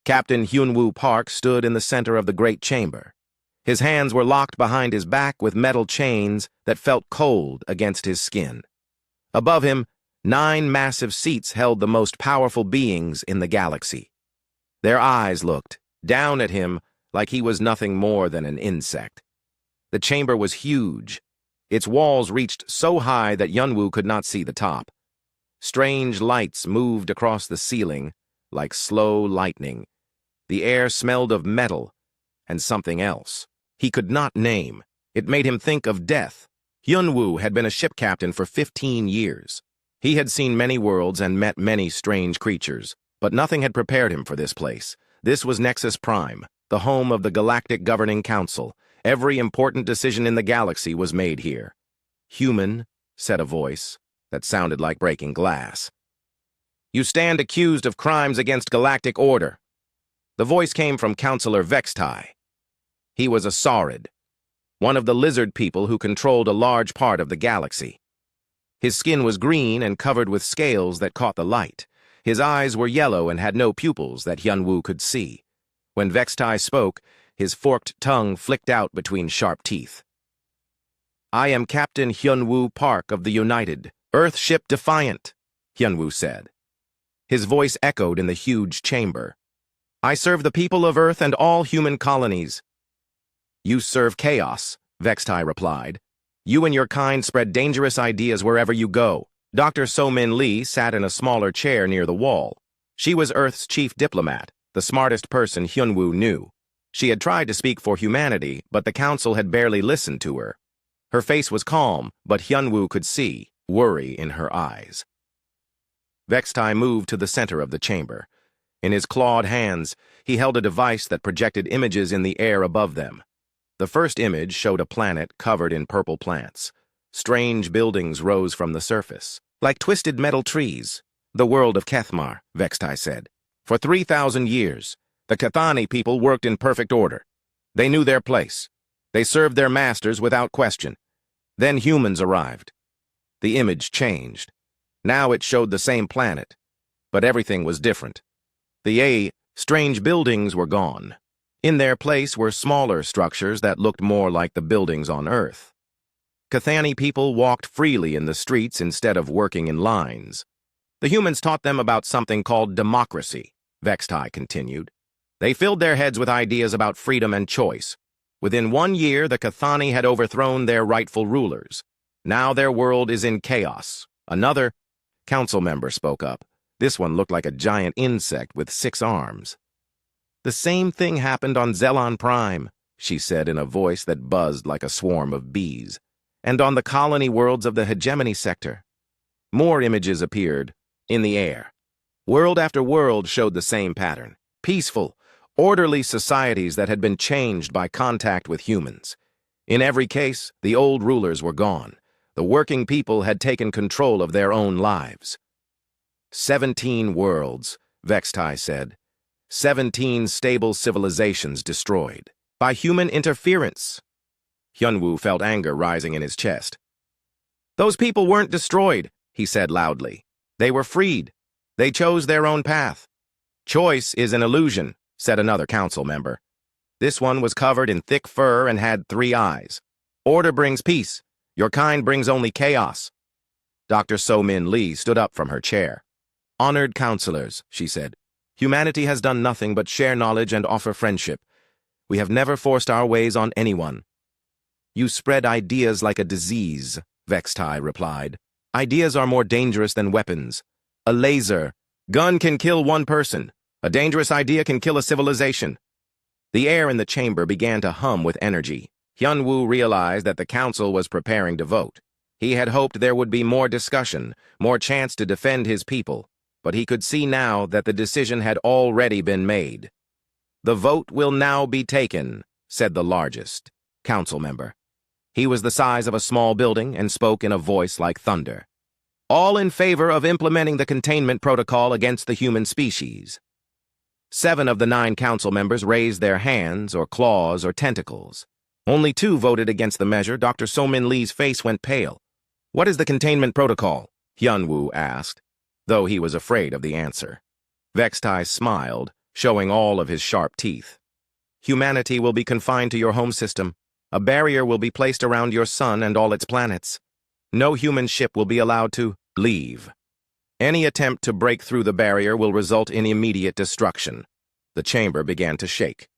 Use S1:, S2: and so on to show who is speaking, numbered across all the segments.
S1: Captain Hyunwoo Park stood in the center of the great chamber. His hands were locked behind his back with metal chains that felt cold against his skin. Above him, 9 massive seats held the most powerful beings in the galaxy. Their eyes looked down at him like he was nothing more than an insect. The chamber was huge. Its walls reached so high that Hyunwoo could not see the top. Strange lights moved across the ceiling like slow lightning. The air smelled of metal and something else he could not name. It made him think of death. Hyunwoo had been a ship captain for 15 years. He had seen many worlds and met many strange creatures, but nothing had prepared him for this place. This was Nexus Prime, the home of the Galactic Governing Council. Every important decision in the galaxy was made here. "Human," said a voice that sounded like breaking glass. "You stand accused of crimes against galactic order." The voice came from Counselor Vextai. He was a Saurid, one of the lizard people who controlled a large part of the galaxy. His skin was green and covered with scales that caught the light. His eyes were yellow and had no pupils that Hyunwoo could see. When Vextai spoke, his forked tongue flicked out between sharp teeth. "I am Captain Hyunwoo Park of the United, Earthship Defiant," Hyunwoo said. His voice echoed in the huge chamber. "I serve the people of Earth and all human colonies." "You serve chaos," Vextai replied. "You and your kind spread dangerous ideas wherever you go." Dr. So-Min Lee sat in a smaller chair near the wall. She was Earth's chief diplomat, the smartest person Hyunwoo knew. She had tried to speak for humanity, but the council had barely listened to her. Her face was calm, but Hyunwoo could see worry in her eyes. Vextai moved to the center of the chamber. In his clawed hands, he held a device that projected images in the air above them. The first image showed a planet covered in purple plants. Strange buildings rose from the surface, like twisted metal trees. "The world of Kethmar," Vextai said. "For 3,000 years, the Cathani people worked in perfect order. They knew their place. They served their masters without question. Then humans arrived. The image changed. Now it showed the same planet, but everything was different. The strange buildings were gone. In their place were smaller structures that looked more like the buildings on Earth. Cathani people walked freely in the streets instead of working in lines. The humans taught them about something called democracy," Vextai continued. "They filled their heads with ideas about freedom and choice. Within 1 year, the Cathani had overthrown their rightful rulers. Now their world is in chaos." Another council member spoke up. This one looked like a giant insect with 6 arms. "The same thing happened on Zelon Prime," she said in a voice that buzzed like a swarm of bees, "and on the colony worlds of the hegemony sector." More images appeared in the air. World after world showed the same pattern. Peaceful, orderly societies that had been changed by contact with humans. In every case, the old rulers were gone. The working people had taken control of their own lives. 17 worlds, Vextai said. 17 stable civilizations destroyed by human interference. Hyunwoo felt anger rising in his chest. "Those people weren't destroyed," he said loudly. "They were freed. They chose their own path." "Choice is an illusion," said another council member. This one was covered in thick fur and had 3 eyes. "Order brings peace. Your kind brings only chaos." Dr. So-Min Lee stood up from her chair. "Honored counselors," she said, "humanity has done nothing but share knowledge and offer friendship. We have never forced our ways on anyone." "You spread ideas like a disease," Vextai replied. "Ideas are more dangerous than weapons. A laser gun can kill 1 person. A dangerous idea can kill a civilization." The air in the chamber began to hum with energy. Hyunwoo realized that the council was preparing to vote. He had hoped there would be more discussion, more chance to defend his people, but he could see now that the decision had already been made. "The vote will now be taken," said the largest council member. He was the size of a small building and spoke in a voice like thunder. "All in favor of implementing the containment protocol against the human species." 7 of the 9 council members raised their hands or claws or tentacles. Only 2 voted against the measure. Dr. So-Min Lee's face went pale. "What is the containment protocol?" Hyunwoo asked, though he was afraid of the answer. Vextai smiled, showing all of his sharp teeth. Humanity will be confined to your home system. A barrier will be placed around your sun and all its planets. No human ship will be allowed to leave. Any attempt to break through the barrier will result in immediate destruction. The chamber began to shake.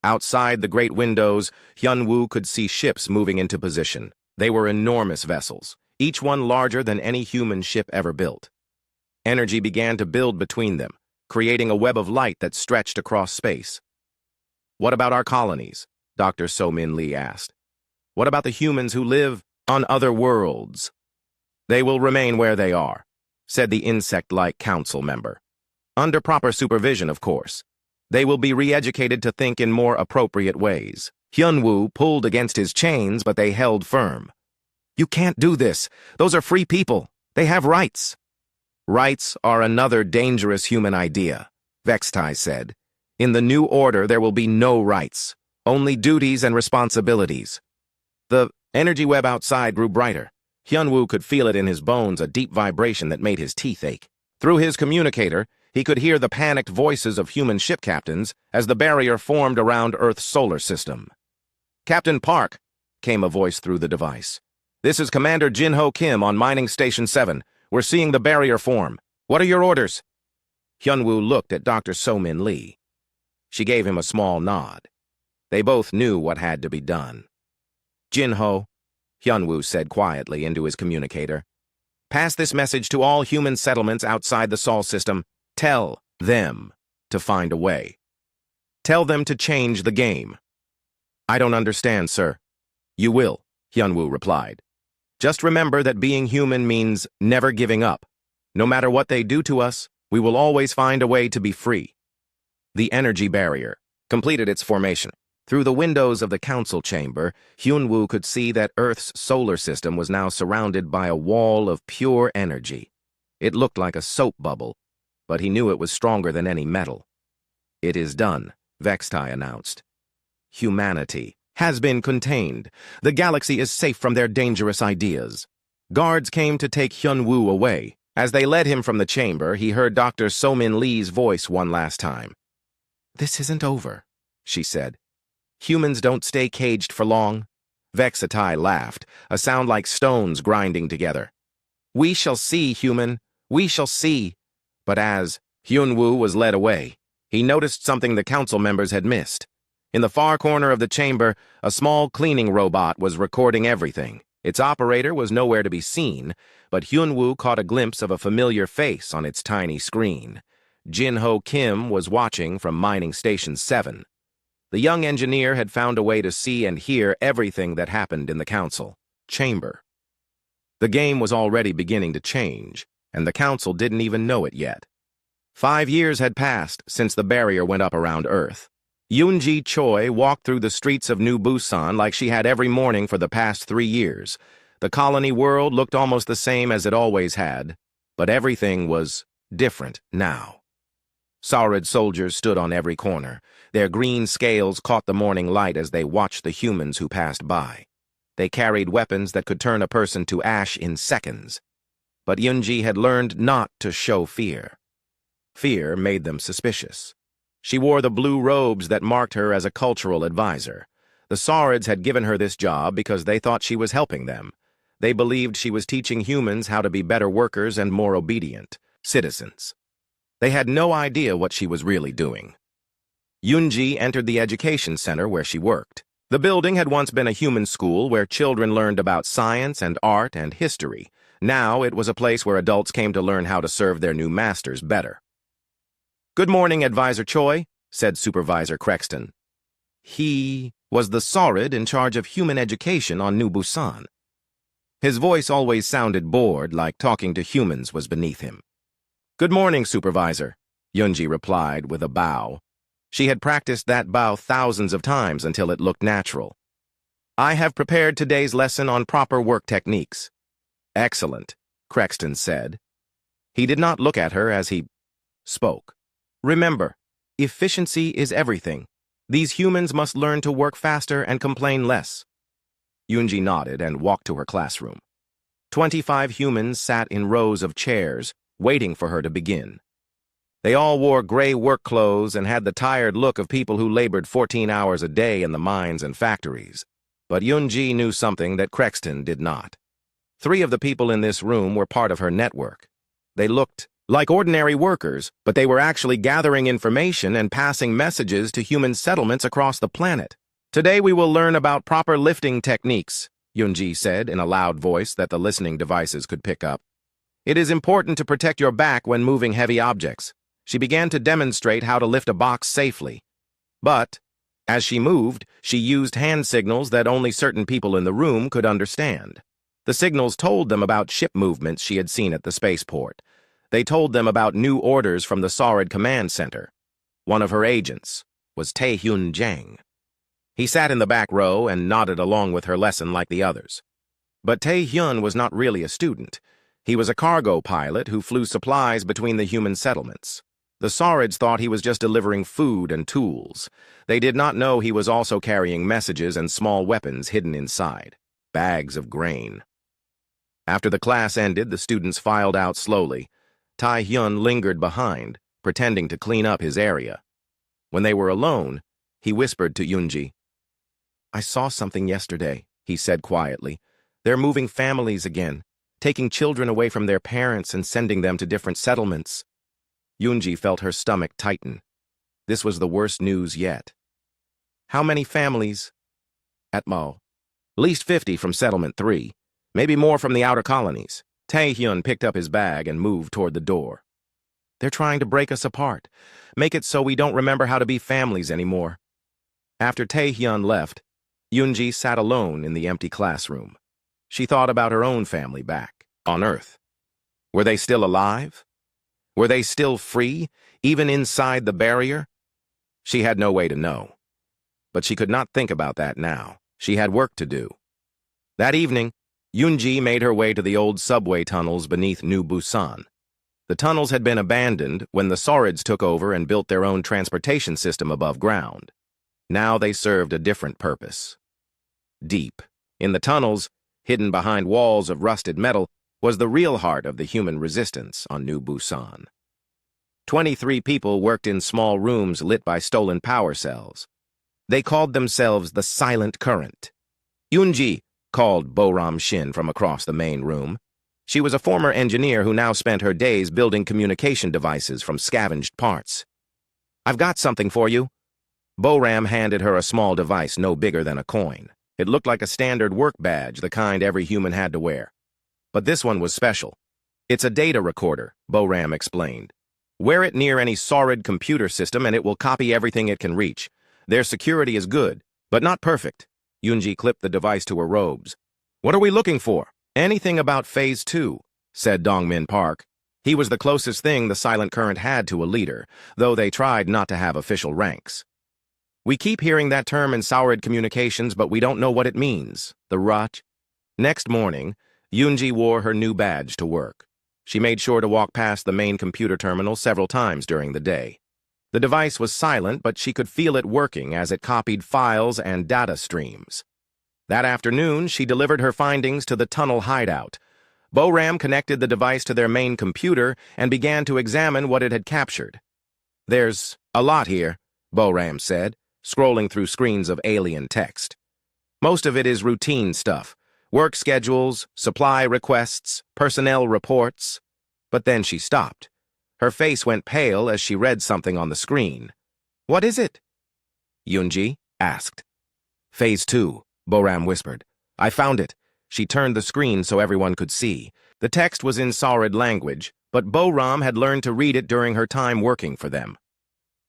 S1: Outside the great windows, Hyun-woo could see ships moving into position. They were enormous vessels, each one larger than any human ship ever built. Energy began to build between them, creating a web of light that stretched across space. "What about our colonies?" Dr. So-min Lee asked. "What about the humans who live on other worlds?" "They will remain where they are," said the insect-like council member. "Under proper supervision, of course. They will be re-educated to think in more appropriate ways." Hyun-woo pulled against his chains, but they held firm. "You can't do this. Those are free people. They have rights." "Rights are another dangerous human idea," Vextai said. "In the new order, there will be no rights, only duties and responsibilities." The energy web outside grew brighter. Hyun-woo could feel it in his bones, a deep vibration that made his teeth ache. Through his communicator, he could hear the panicked voices of human ship captains as the barrier formed around Earth's solar system. "Captain Park," came a voice through the device. "This is Commander Jin-ho Kim on Mining Station 7. We're seeing the barrier form. What are your orders?" Hyun-woo looked at Dr. So-min Lee. She gave him a small nod. They both knew what had to be done. "Jin-ho," Hyun-woo said quietly into his communicator, "pass this message to all human settlements outside the Sol system. Tell them to find a way. Tell them to change the game." "I don't understand, sir." "You will," Hyun-woo replied. "Just remember that being human means never giving up. No matter what they do to us, we will always find a way to be free." The energy barrier completed its formation. Through the windows of the council chamber, Hyun-woo could see that Earth's solar system was now surrounded by a wall of pure energy. It looked like a soap bubble, but he knew it was stronger than any metal. "It is done," Vextai announced. "Humanity has been contained. The galaxy is safe from their dangerous ideas." Guards came to take Hyun-woo away. As they led him from the chamber, he heard Dr. So-min Lee's voice one last time. "This isn't over," she said. "Humans don't stay caged for long." Vextai laughed, a sound like stones grinding together. "We shall see, human. We shall see." But as Hyun-woo was led away, he noticed something the council members had missed. In the far corner of the chamber, a small cleaning robot was recording everything. Its operator was nowhere to be seen, but Hyun-woo caught a glimpse of a familiar face on its tiny screen. Jin-ho Kim was watching from Mining Station 7. The young engineer had found a way to see and hear everything that happened in the council chamber. The game was already beginning to change, and the council didn't even know it yet. 5 years had passed since the barrier went up around Earth. Yoonji Choi walked through the streets of New Busan like she had every morning for the past 3 years. The colony world looked almost the same as it always had, but everything was different now. Saurid soldiers stood on every corner. Their green scales caught the morning light as they watched the humans who passed by. They carried weapons that could turn a person to ash in seconds. But Yoonji had learned not to show fear. Fear made them suspicious. She wore the blue robes that marked her as a cultural advisor. The Saurids had given her this job because they thought she was helping them. They believed she was teaching humans how to be better workers and more obedient citizens. They had no idea what she was really doing. Yoonji entered the education center where she worked. The building had once been a human school where children learned about science and art and history. Now it was a place where adults came to learn how to serve their new masters better. "Good morning, Advisor Choi," said Supervisor Crexton. He was the Saurid in charge of human education on New Busan. His voice always sounded bored, like talking to humans was beneath him. "Good morning, Supervisor," Yoonji replied with a bow. She had practiced that bow thousands of times until it looked natural. "I have prepared today's lesson on proper work techniques." "Excellent," Crexton said. He did not look at her as he spoke. "Remember, efficiency is everything. These humans must learn to work faster and complain less." Yoonji nodded and walked to her classroom. 25 humans sat in rows of chairs, waiting for her to begin. They all wore gray work clothes and had the tired look of people who labored 14 hours a day in the mines and factories. But Yunji knew something that Crexton did not. 3 of the people in this room were part of her network. They looked like ordinary workers, but they were actually gathering information and passing messages to human settlements across the planet. Today we will learn about proper lifting techniques, Yunji said in a loud voice that the listening devices could pick up. It is important to protect your back when moving heavy objects. She began to demonstrate how to lift a box safely. But, as she moved, she used hand signals that only certain people in the room could understand. The signals told them about ship movements she had seen at the spaceport. They told them about new orders from the Saurid Command Center. One of her agents was Taehyun Jang. He sat in the back row and nodded along with her lesson like the others. But Taehyun was not really a student. He was a cargo pilot who flew supplies between the human settlements. The Saurids thought he was just delivering food and tools. They did not know he was also carrying messages and small weapons hidden inside, bags of grain. After the class ended, the students filed out slowly. Taehyun lingered behind, pretending to clean up his area. When they were alone, he whispered to Yunji. "I saw something yesterday," he said quietly. "They're moving families again, taking children away from their parents and sending them to different settlements." Yunji felt her stomach tighten. This was the worst news yet. "How many families?" "At least 50 from Settlement 3, maybe more from the outer colonies." Taehyun picked up his bag and moved toward the door. "They're trying to break us apart, make it so we don't remember how to be families anymore." After Taehyun left, Yunji sat alone in the empty classroom. She thought about her own family back on Earth. Were they still alive? Were they still free, even inside the barrier? She had no way to know. But she could not think about that now. She had work to do. That evening, Yunji made her way to the old subway tunnels beneath New Busan. The tunnels had been abandoned when the Saurids took over and built their own transportation system above ground. Now they served a different purpose. Deep, in the tunnels, hidden behind walls of rusted metal, was the real heart of the human resistance on New Busan. 23 people worked in small rooms lit by stolen power cells. They called themselves the Silent Current. "Yunji," called Boram Shin from across the main room. She was a former engineer who now spent her days building communication devices from scavenged parts. "I've got something for you." Boram handed her a small device no bigger than a coin. It looked like a standard work badge, the kind every human had to wear. But this one was special. "It's a data recorder," Boram explained. "Wear it near any Saurid computer system and it will copy everything it can reach. Their security is good, but not perfect." Yunji clipped the device to her robes. "What are we looking for?" "Anything about Phase 2, said Dongmin Park. He was the closest thing the Silent Current had to a leader, though they tried not to have official ranks. "We keep hearing that term in Saurid communications, but we don't know what it means." The Raj. Next morning, Yunji wore her new badge to work. She made sure to walk past the main computer terminal several times during the day. The device was silent, but she could feel it working as it copied files and data streams. That afternoon, she delivered her findings to the tunnel hideout. Boram connected the device to their main computer and began to examine what it had captured. "There's a lot here," Boram said, scrolling through screens of alien text. "Most of it is routine stuff. Work schedules, supply requests, personnel reports." But then she stopped. Her face went pale as she read something on the screen. "What is it?" Yunji asked. "Phase 2, Boram whispered. "I found it." She turned the screen so everyone could see. The text was in Saurid language, but Boram had learned to read it during her time working for them.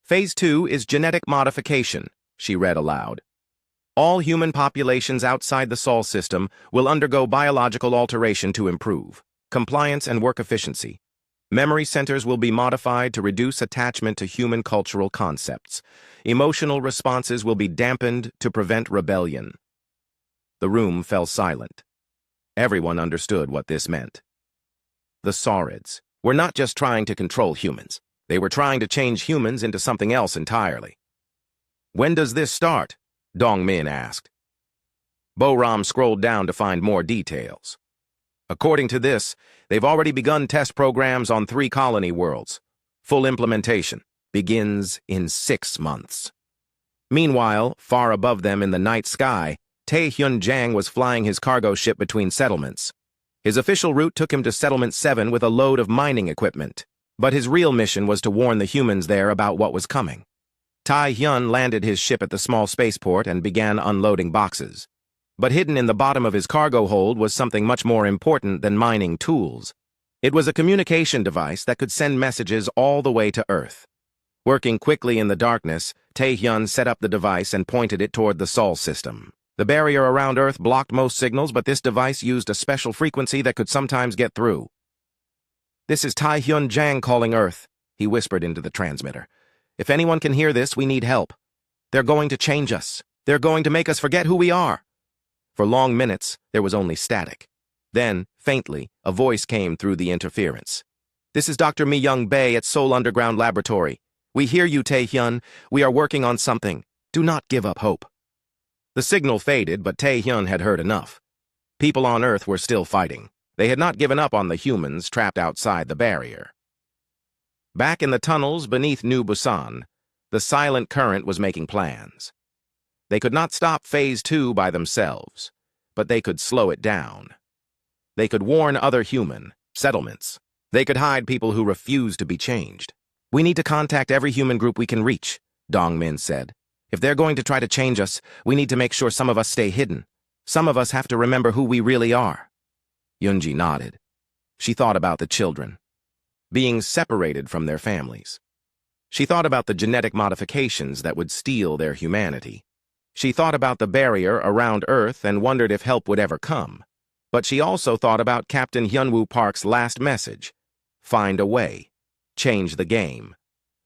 S1: "Phase 2 is genetic modification," she read aloud. "All human populations outside the Sol system will undergo biological alteration to improve compliance and work efficiency. Memory centers will be modified to reduce attachment to human cultural concepts. Emotional responses will be dampened to prevent rebellion." The room fell silent. Everyone understood what this meant. The Saurids were not just trying to control humans. They were trying to change humans into something else entirely. "When does this start?" Dongmin asked. Boram scrolled down to find more details. "According to this, they've already begun test programs on 3 colony worlds. Full implementation begins in 6 months. Meanwhile, far above them in the night sky, Tae-hyun Jang was flying his cargo ship between settlements. His official route took him to Settlement 7 with a load of mining equipment, but his real mission was to warn the humans there about what was coming. Tae-hyun landed his ship at the small spaceport and began unloading boxes. But hidden in the bottom of his cargo hold was something much more important than mining tools. It was a communication device that could send messages all the way to Earth. Working quickly in the darkness, Tae-hyun set up the device and pointed it toward the Sol system. The barrier around Earth blocked most signals, but this device used a special frequency that could sometimes get through. "This is Tae-hyun Jang calling Earth," he whispered into the transmitter. "If anyone can hear this, we need help. They're going to change us. They're going to make us forget who we are." For long minutes, there was only static. Then, faintly, a voice came through the interference. "This is Dr. Mi-young Bae at Seoul Underground Laboratory. We hear you, Tae-hyun. We are working on something. Do not give up hope." The signal faded, but Tae-hyun had heard enough. People on Earth were still fighting. They had not given up on the humans trapped outside the barrier. Back in the tunnels beneath New Busan, the silent current was making plans. They could not stop Phase 2 by themselves, but they could slow it down. They could warn other human settlements. They could hide people who refused to be changed. "We need to contact every human group we can reach," Dong-min said. "If they're going to try to change us, we need to make sure some of us stay hidden. Some of us have to remember who we really are." Yoonji nodded. She thought about the children, being separated from their families. She thought about the genetic modifications that would steal their humanity. She thought about the barrier around Earth and wondered if help would ever come. But she also thought about Captain Hyunwoo Park's last message: find a way, change the game.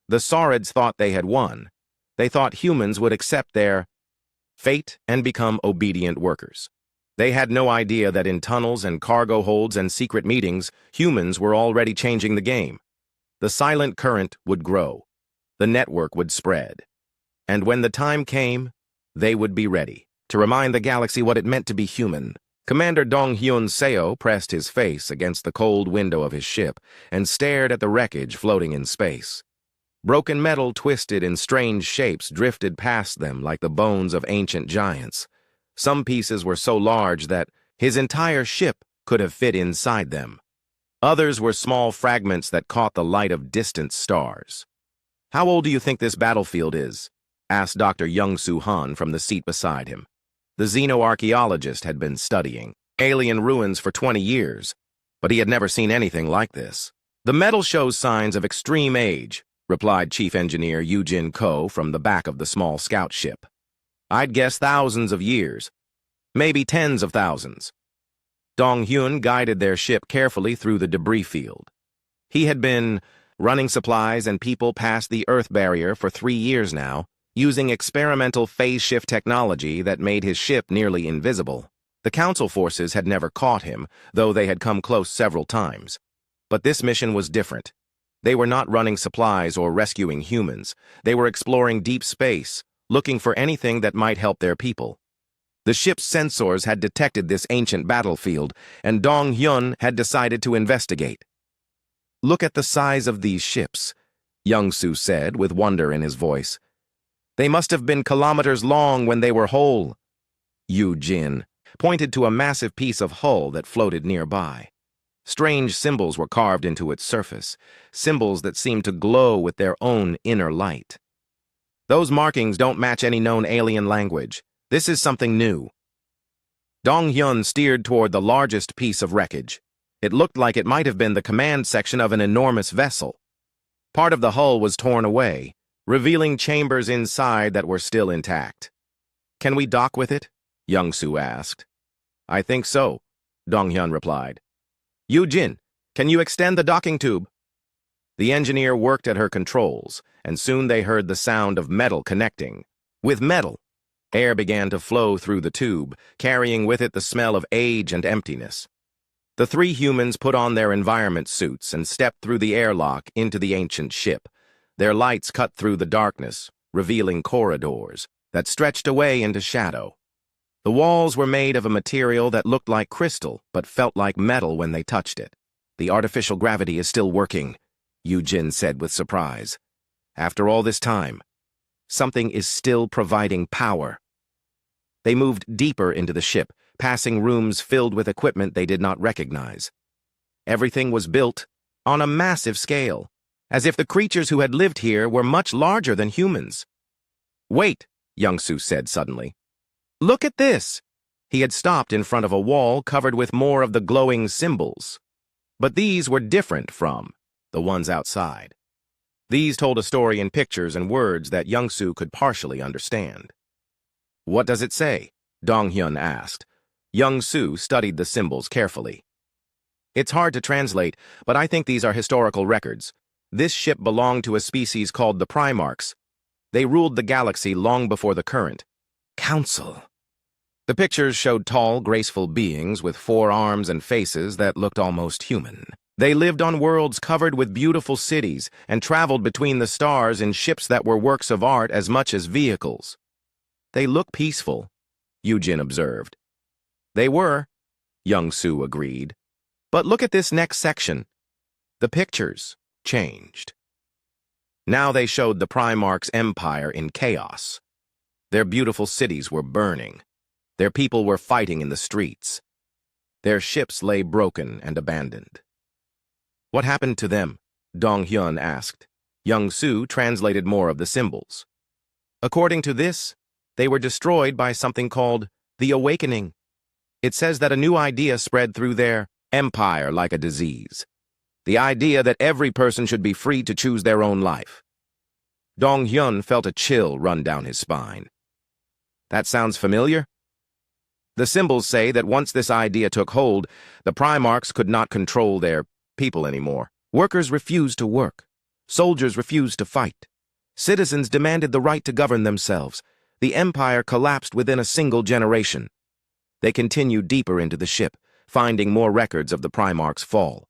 S1: The Saurids thought they had won. They thought humans would accept their fate and become obedient workers. They had no idea that in tunnels and cargo holds and secret meetings, humans were already changing the game. The silent current would grow. The network would spread. And when the time came, they would be ready to remind the galaxy what it meant to be human. Commander Dong-hyun Seo pressed his face against the cold window of his ship and stared at the wreckage floating in space. Broken metal twisted in strange shapes drifted past them like the bones of ancient giants. Some pieces were so large that his entire ship could have fit inside them. Others were small fragments that caught the light of distant stars. "How old do you think this battlefield is?" asked Dr. Young-soo Han from the seat beside him. The xenoarchaeologist had been studying alien ruins for 20 years, but he had never seen anything like this. "The metal shows signs of extreme age," replied Chief Engineer Yoo-jin Ko from the back of the small scout ship. "I'd guess thousands of years, maybe tens of thousands." Dong-hyun guided their ship carefully through the debris field. He had been running supplies and people past the Earth barrier for 3 years now, using experimental phase shift technology that made his ship nearly invisible. The Council forces had never caught him, though they had come close several times. But this mission was different. They were not running supplies or rescuing humans. They were exploring deep space, looking for anything that might help their people. The ship's sensors had detected this ancient battlefield, and Dong-hyun had decided to investigate. "Look at the size of these ships," Young-soo said with wonder in his voice. "They must have been kilometers long when they were whole." Yoo-jin pointed to a massive piece of hull that floated nearby. Strange symbols were carved into its surface, symbols that seemed to glow with their own inner light. "Those markings don't match any known alien language. This is something new." Dong-hyun steered toward the largest piece of wreckage. It looked like it might have been the command section of an enormous vessel. Part of the hull was torn away, revealing chambers inside that were still intact. "Can we dock with it?" Young-soo asked. "I think so," Dong-hyun replied. "Yoo-jin, can you extend the docking tube?" The engineer worked at her controls, and soon they heard the sound of metal connecting. With metal, air began to flow through the tube, carrying with it the smell of age and emptiness. The 3 humans put on their environment suits and stepped through the airlock into the ancient ship. Their lights cut through the darkness, revealing corridors that stretched away into shadow. The walls were made of a material that looked like crystal but felt like metal when they touched it. "The artificial gravity is still working," Yujin said with surprise. After all this time, something is still providing power. They moved deeper into the ship, passing rooms filled with equipment they did not recognize. Everything was built on a massive scale, as if the creatures who had lived here were much larger than humans. "Wait," Young-Soo said suddenly. "Look at this!" He had stopped in front of a wall covered with more of the glowing symbols. But these were different from the ones outside. These told a story in pictures and words that Young-Soo could partially understand. "What does it say?" Dong-hyun asked. Young-Soo studied the symbols carefully. "It's hard to translate, but I think these are historical records. This ship belonged to a species called the Primarchs. They ruled the galaxy long before the current council." The pictures showed tall, graceful beings with 4 arms and faces that looked almost human. They lived on worlds covered with beautiful cities and traveled between the stars in ships that were works of art as much as vehicles. "They look peaceful," Yujin observed. "They were," Young-Soo agreed. "But look at this next section." The pictures changed. Now they showed the Primarch's empire in chaos. Their beautiful cities were burning. Their people were fighting in the streets. Their ships lay broken and abandoned. "What happened to them?" Dong-hyun asked. Young-Soo translated more of the symbols. "According to this, they were destroyed by something called the Awakening. It says that a new idea spread through their empire like a disease. The idea that every person should be free to choose their own life." Dong-hyun felt a chill run down his spine. "That sounds familiar?" "The symbols say that once this idea took hold, the Primarchs could not control their people anymore. Workers refused to work. Soldiers refused to fight. Citizens demanded the right to govern themselves. The empire collapsed within a single generation." They continued deeper into the ship, finding more records of the Primarch's fall.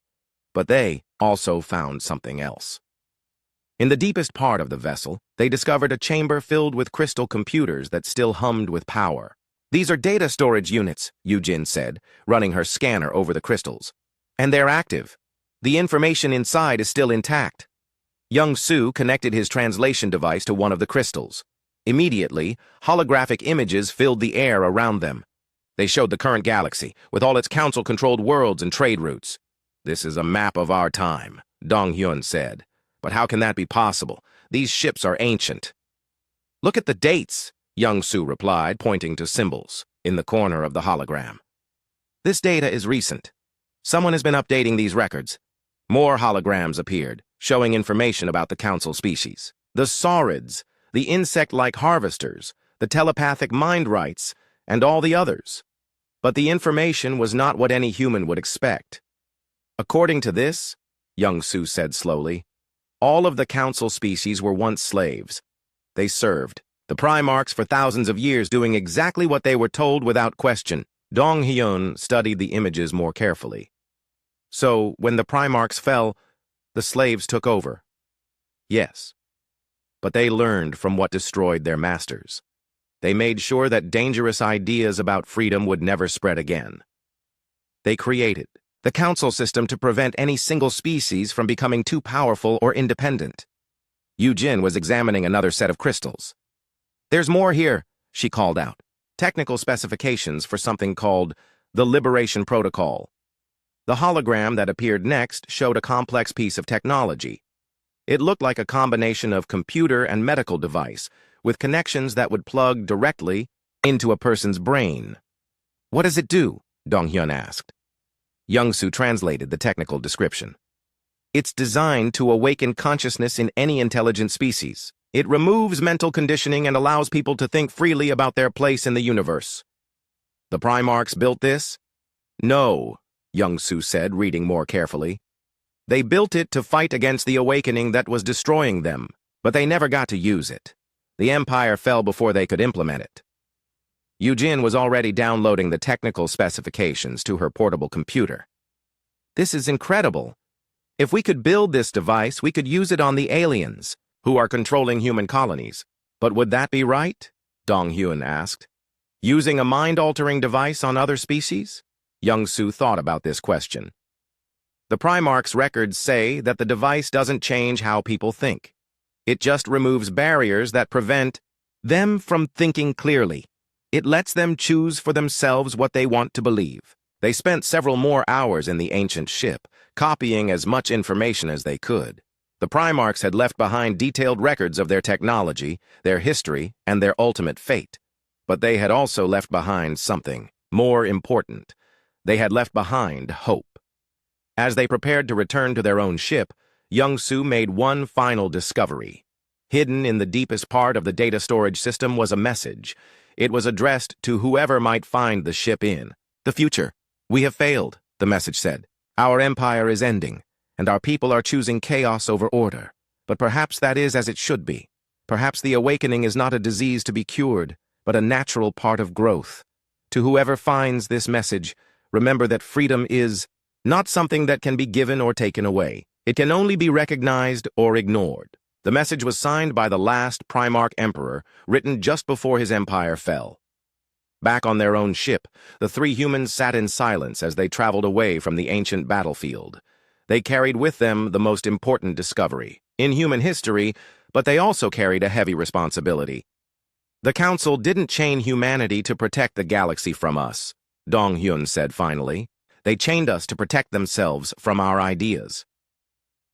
S1: But they also found something else. In the deepest part of the vessel, they discovered a chamber filled with crystal computers that still hummed with power. "These are data storage units," Yujin said, running her scanner over the crystals. "And they're active. The information inside is still intact." Young-Soo connected his translation device to one of the crystals. Immediately, holographic images filled the air around them. They showed the current galaxy, with all its council-controlled worlds and trade routes. "This is a map of our time," Dong-hyun said. "But how can that be possible? These ships are ancient." "Look at the dates," Young-Soo replied, pointing to symbols in the corner of the hologram. "This data is recent. Someone has been updating these records." More holograms appeared, showing information about the council species. The Saurids, the insect-like harvesters, the telepathic mind rights, and all the others. But the information was not what any human would expect. "According to this," Young-Soo said slowly, "all of the council species were once slaves. They served the Primarchs for thousands of years, doing exactly what they were told without question." Dong-hyun studied the images more carefully. "So, when the Primarchs fell, the slaves took over." "Yes. But they learned from what destroyed their masters. They made sure that dangerous ideas about freedom would never spread again. They created the council system to prevent any single species from becoming too powerful or independent." Yujin was examining another set of crystals. "There's more here," she called out. "Technical specifications for something called the Liberation Protocol." The hologram that appeared next showed a complex piece of technology. It looked like a combination of computer and medical device, with connections that would plug directly into a person's brain. "What does it do?" Dong-hyun asked. Young-Soo translated the technical description. "It's designed to awaken consciousness in any intelligent species. It removes mental conditioning and allows people to think freely about their place in the universe." "The Primarchs built this?" "No," Young-Soo said, reading more carefully. "They built it to fight against the awakening that was destroying them, but they never got to use it. The Empire fell before they could implement it." Yujin was already downloading the technical specifications to her portable computer. "This is incredible. If we could build this device, we could use it on the aliens, who are controlling human colonies. But would that be right?" Dong-hyun asked. "Using a mind-altering device on other species?" Young-Soo thought about this question. The Primarch's records say that the device doesn't change how people think. It just removes barriers that prevent them from thinking clearly. It lets them choose for themselves what they want to believe. They spent several more hours in the ancient ship, copying as much information as they could. The Primarchs had left behind detailed records of their technology, their history, and their ultimate fate. But they had also left behind something more important. They had left behind hope. As they prepared to return to their own ship, Young-Soo made one final discovery. Hidden in the deepest part of the data storage system was a message. It was addressed to whoever might find the ship in the future. "We have failed," the message said. "Our empire is ending, and our people are choosing chaos over order. But perhaps that is as it should be. Perhaps the awakening is not a disease to be cured, but a natural part of growth. To whoever finds this message, remember that freedom is not something that can be given or taken away. It can only be recognized or ignored." The message was signed by the last Primarch Emperor, written just before his empire fell. Back on their own ship, the three humans sat in silence as they traveled away from the ancient battlefield. They carried with them the most important discovery in human history, but they also carried a heavy responsibility. "The Council didn't chain humanity to protect the galaxy from us," Dong-hyun said finally. "They chained us to protect themselves from our ideas."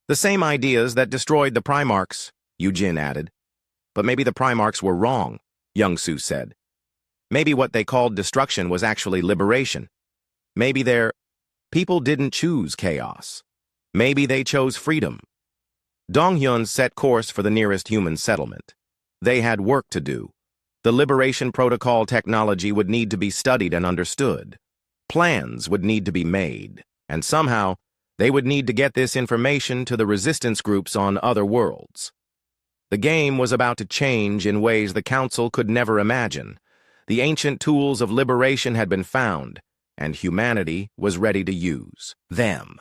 S1: "The same ideas that destroyed the Primarchs," Eugene added. "But maybe the Primarchs were wrong," Young-Soo said. "Maybe what they called destruction was actually liberation. Maybe their people didn't choose chaos. Maybe they chose freedom." Dong-hyun set course for the nearest human settlement. They had work to do. The Liberation Protocol technology would need to be studied and understood. Plans would need to be made, and somehow, they would need to get this information to the resistance groups on other worlds. The game was about to change in ways the Council could never imagine. The ancient tools of liberation had been found, and humanity was ready to use them.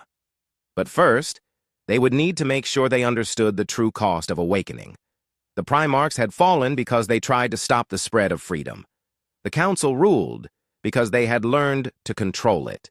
S1: But first, they would need to make sure they understood the true cost of awakening. The Primarchs had fallen because they tried to stop the spread of freedom. The Council ruled because they had learned to control it.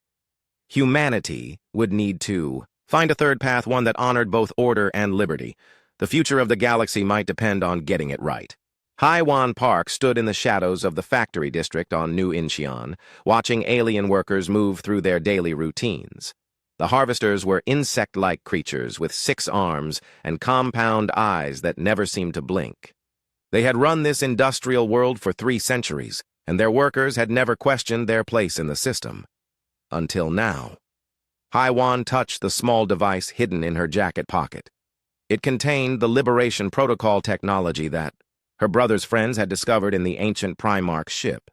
S1: Humanity would need to find a third path, one that honored both order and liberty. The future of the galaxy might depend on getting it right. Haiwan Park stood in the shadows of the factory district on New Incheon, watching alien workers move through their daily routines. The harvesters were insect-like creatures with 6 arms and compound eyes that never seemed to blink. They had run this industrial world for 3 centuries, and their workers had never questioned their place in the system. Until now. Haiwan touched the small device hidden in her jacket pocket. It contained the Liberation Protocol technology that her brother's friends had discovered in the ancient Primarch ship.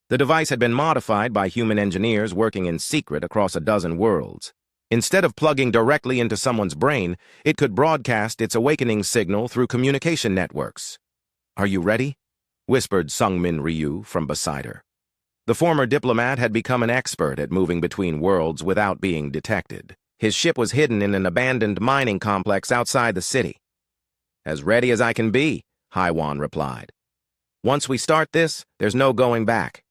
S1: The device had been modified by human engineers working in secret across a dozen worlds. Instead of plugging directly into someone's brain, it could broadcast its awakening signal through communication networks. "Are you ready?" whispered Sungmin Ryu from beside her. The former diplomat had become an expert at moving between worlds without being detected. His ship was hidden in an abandoned mining complex outside the city. "As ready as I can be," Haiwan replied. "Once we start this, there's no going back."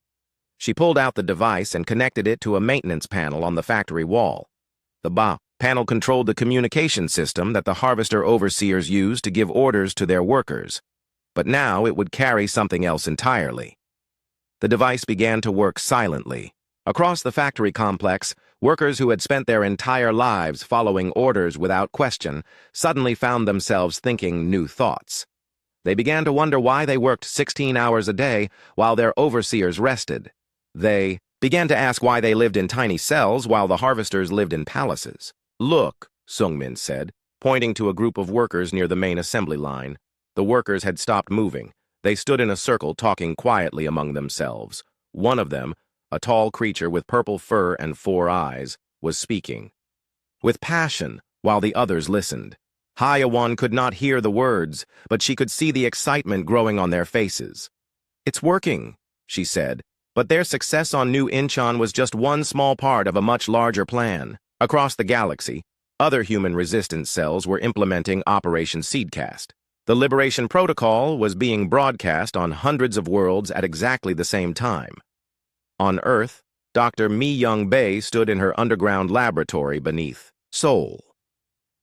S1: She pulled out the device and connected it to a maintenance panel on the factory wall. The panel controlled the communication system that the harvester overseers used to give orders to their workers. But now it would carry something else entirely. The device began to work silently. Across the factory complex, workers who had spent their entire lives following orders without question suddenly found themselves thinking new thoughts. They began to wonder why they worked 16 hours a day while their overseers rested. They began to ask why they lived in tiny cells while the harvesters lived in palaces. "Look," Sungmin said, pointing to a group of workers near the main assembly line. The workers had stopped moving. They stood in a circle talking quietly among themselves. One of them, a tall creature with purple fur and 4 eyes, was speaking. With passion, while the others listened. Haiwan could not hear the words, but she could see the excitement growing on their faces. "It's working," she said. But their success on New Incheon was just one small part of a much larger plan. Across the galaxy, other human resistance cells were implementing Operation Seedcast. The Liberation Protocol was being broadcast on hundreds of worlds at exactly the same time. On Earth, Dr. Mi Young Bae stood in her underground laboratory beneath Sol.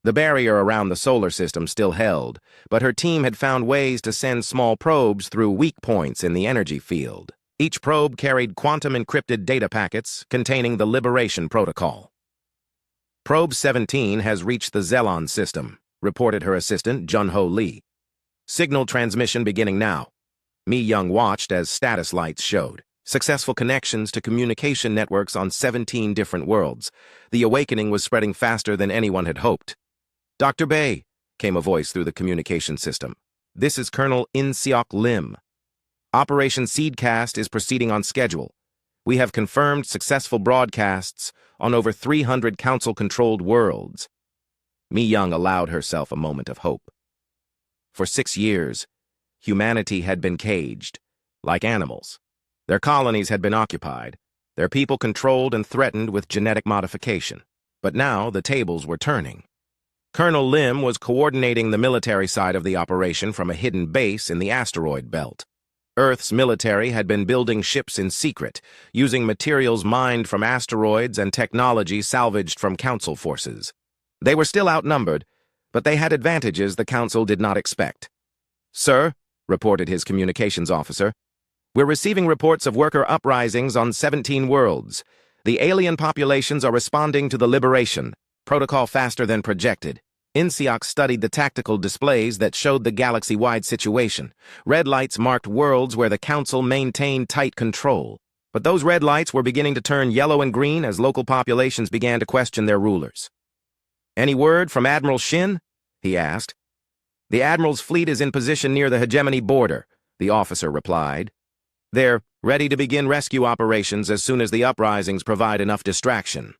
S1: The barrier around the solar system still held, but her team had found ways to send small probes through weak points in the energy field. Each probe carried quantum-encrypted data packets containing the Liberation Protocol. Probe 17 has reached the Zelon system, reported her assistant, Jun-Ho Lee. Signal transmission beginning now. Mi Young watched as status lights showed. Successful connections to communication networks on 17 different worlds. The awakening was spreading faster than anyone had hoped. Dr. Bay, came a voice through the communication system. This is Colonel In-Seok Lim. Operation Seedcast is proceeding on schedule. We have confirmed successful broadcasts on over 300 council-controlled worlds. Mi Young allowed herself a moment of hope. For 6 years, humanity had been caged, like animals. Their colonies had been occupied, their people controlled and threatened with genetic modification. But now the tables were turning. Colonel Lim was coordinating the military side of the operation from a hidden base in the asteroid belt. Earth's military had been building ships in secret, using materials mined from asteroids and technology salvaged from Council forces. They were still outnumbered, but they had advantages the Council did not expect. "Sir," reported his communications officer, "we're receiving reports of worker uprisings on 17 worlds. The alien populations are responding to the Liberation Protocol faster than projected." In-Seok studied the tactical displays that showed the galaxy-wide situation. Red lights marked worlds where the Council maintained tight control. But those red lights were beginning to turn yellow and green as local populations began to question their rulers. "Any word from Admiral Shin?" he asked. "The Admiral's fleet is in position near the hegemony border," the officer replied. "They're ready to begin rescue operations as soon as the uprisings provide enough distraction."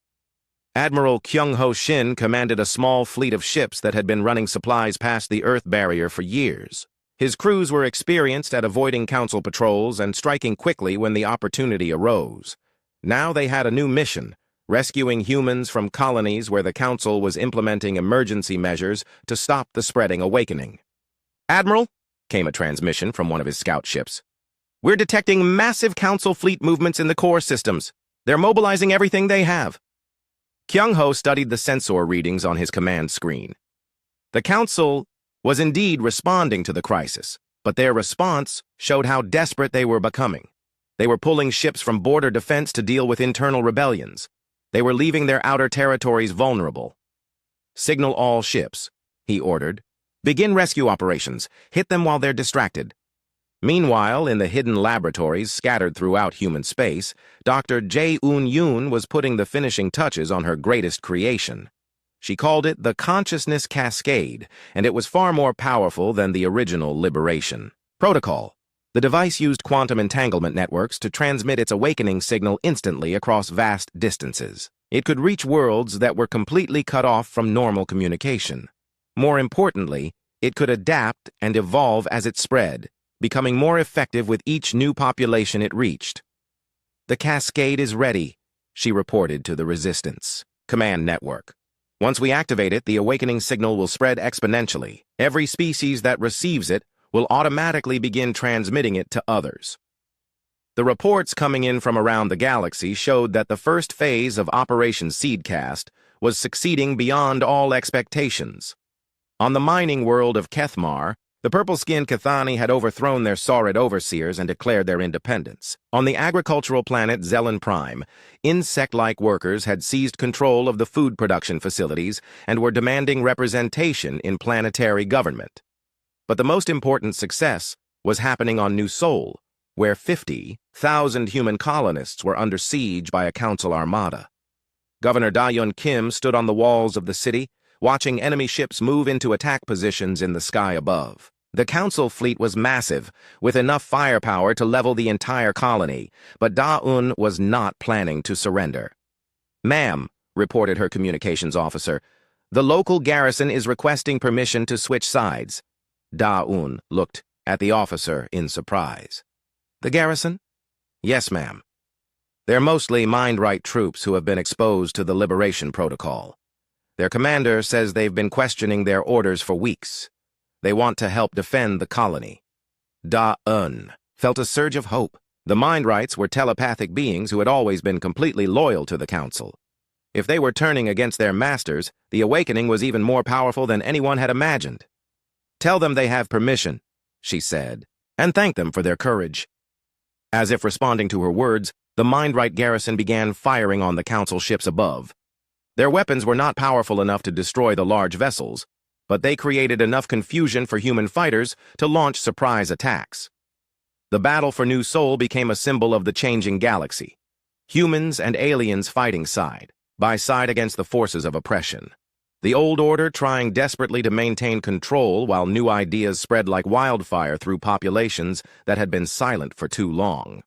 S1: Admiral Kyung-Ho Shin commanded a small fleet of ships that had been running supplies past the Earth barrier for years. His crews were experienced at avoiding Council patrols and striking quickly when the opportunity arose. Now they had a new mission, rescuing humans from colonies where the Council was implementing emergency measures to stop the spreading awakening. "Admiral," came a transmission from one of his scout ships. "We're detecting massive Council fleet movements in the core systems. They're mobilizing everything they have." Kyung-Ho studied the sensor readings on his command screen. The Council was indeed responding to the crisis, but their response showed how desperate they were becoming. They were pulling ships from border defense to deal with internal rebellions. They were leaving their outer territories vulnerable. "Signal all ships," he ordered. "Begin rescue operations. Hit them while they're distracted." Meanwhile, in the hidden laboratories scattered throughout human space, Dr. Jae-Eun-yoon was putting the finishing touches on her greatest creation. She called it the Consciousness Cascade, and it was far more powerful than the original Liberation Protocol. The device used quantum entanglement networks to transmit its awakening signal instantly across vast distances. It could reach worlds that were completely cut off from normal communication. More importantly, it could adapt and evolve as it spread, becoming more effective with each new population it reached. "The cascade is ready," she reported to the Resistance Command Network. "Once we activate it, the awakening signal will spread exponentially. Every species that receives it will automatically begin transmitting it to others." The reports coming in from around the galaxy showed that the first phase of Operation Seedcast was succeeding beyond all expectations. On the mining world of Kethmar, the purple-skinned Cathani had overthrown their Saurid overseers and declared their independence. On the agricultural planet Zelen Prime, insect-like workers had seized control of the food production facilities and were demanding representation in planetary government. But the most important success was happening on New Sol, where 50,000 human colonists were under siege by a council armada. Governor Da-Yun Kim stood on the walls of the city, watching enemy ships move into attack positions in the sky above. The Council fleet was massive, with enough firepower to level the entire colony, but Da-Un was not planning to surrender. "Ma'am," reported her communications officer, "the local garrison is requesting permission to switch sides." Da-Un looked at the officer in surprise. "The garrison?" "Yes, ma'am. They're mostly mind-right troops who have been exposed to the Liberation Protocol. Their commander says they've been questioning their orders for weeks. They want to help defend the colony." Da-Un felt a surge of hope. The mind-rights were telepathic beings who had always been completely loyal to the Council. If they were turning against their masters, the awakening was even more powerful than anyone had imagined. "Tell them they have permission," she said, "and thank them for their courage." As if responding to her words, the Mindright garrison began firing on the Council ships above. Their weapons were not powerful enough to destroy the large vessels, but they created enough confusion for human fighters to launch surprise attacks. The battle for New Sol became a symbol of the changing galaxy. Humans and aliens fighting side by side against the forces of oppression. The old order trying desperately to maintain control while new ideas spread like wildfire through populations that had been silent for too long.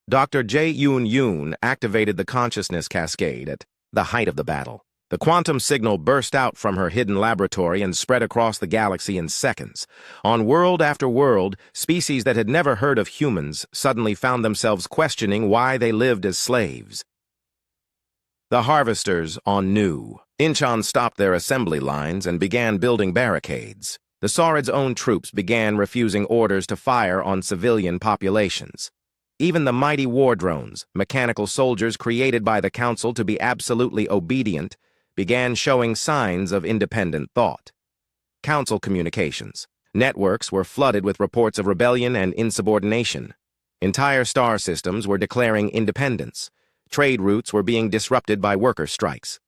S1: Dr. Jae Yoon activated the consciousness cascade at the height of the battle. The quantum signal burst out from her hidden laboratory and spread across the galaxy in seconds. On world after world, species that had never heard of humans suddenly found themselves questioning why they lived as slaves. The harvesters on Nu. Incheon stopped their assembly lines and began building barricades. The Saurid's own troops began refusing orders to fire on civilian populations. Even the mighty war drones, mechanical soldiers created by the Council to be absolutely obedient, began showing signs of independent thought. Council communications. Networks were flooded with reports of rebellion and insubordination. Entire star systems were declaring independence. Trade routes were being disrupted by worker strikes.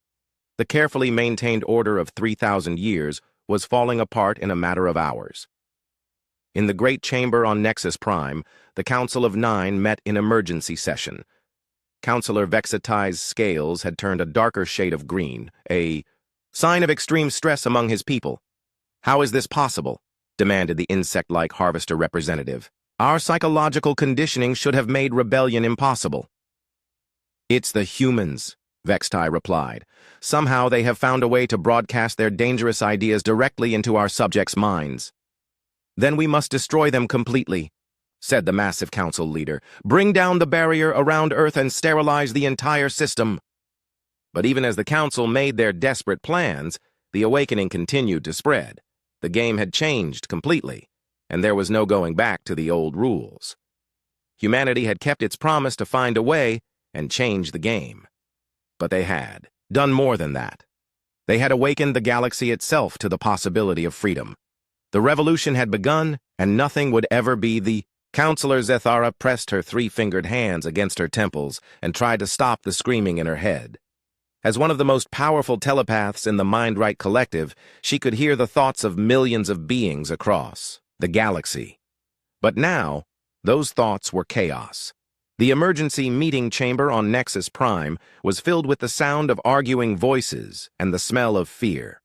S1: The carefully maintained order of 3,000 years was falling apart in a matter of hours. In the Great Chamber on Nexus Prime, the Council of Nine met in emergency session. Councillor Vexitai's scales had turned a darker shade of green, a sign of extreme stress among his people. "How is this possible?" demanded the insect-like harvester representative. "Our psychological conditioning should have made rebellion impossible." "It's the humans," Vextai replied. "Somehow they have found a way to broadcast their dangerous ideas directly into our subjects' minds." "Then we must destroy them completely," said the massive council leader. "Bring down the barrier around Earth and sterilize the entire system." But even as the council made their desperate plans, the awakening continued to spread. The game had changed completely, and there was no going back to the old rules. Humanity had kept its promise to find a way and change the game. But they had done more than that. They had awakened the galaxy itself to the possibility of freedom. The revolution had begun, and nothing would ever be the Counselor Zethara pressed her three-fingered hands against her temples and tried to stop the screaming in her head. As one of the most powerful telepaths in the Mindright Collective, she could hear the thoughts of millions of beings across the galaxy. But now, those thoughts were chaos. The emergency meeting chamber on Nexus Prime was filled with the sound of arguing voices and the smell of fear.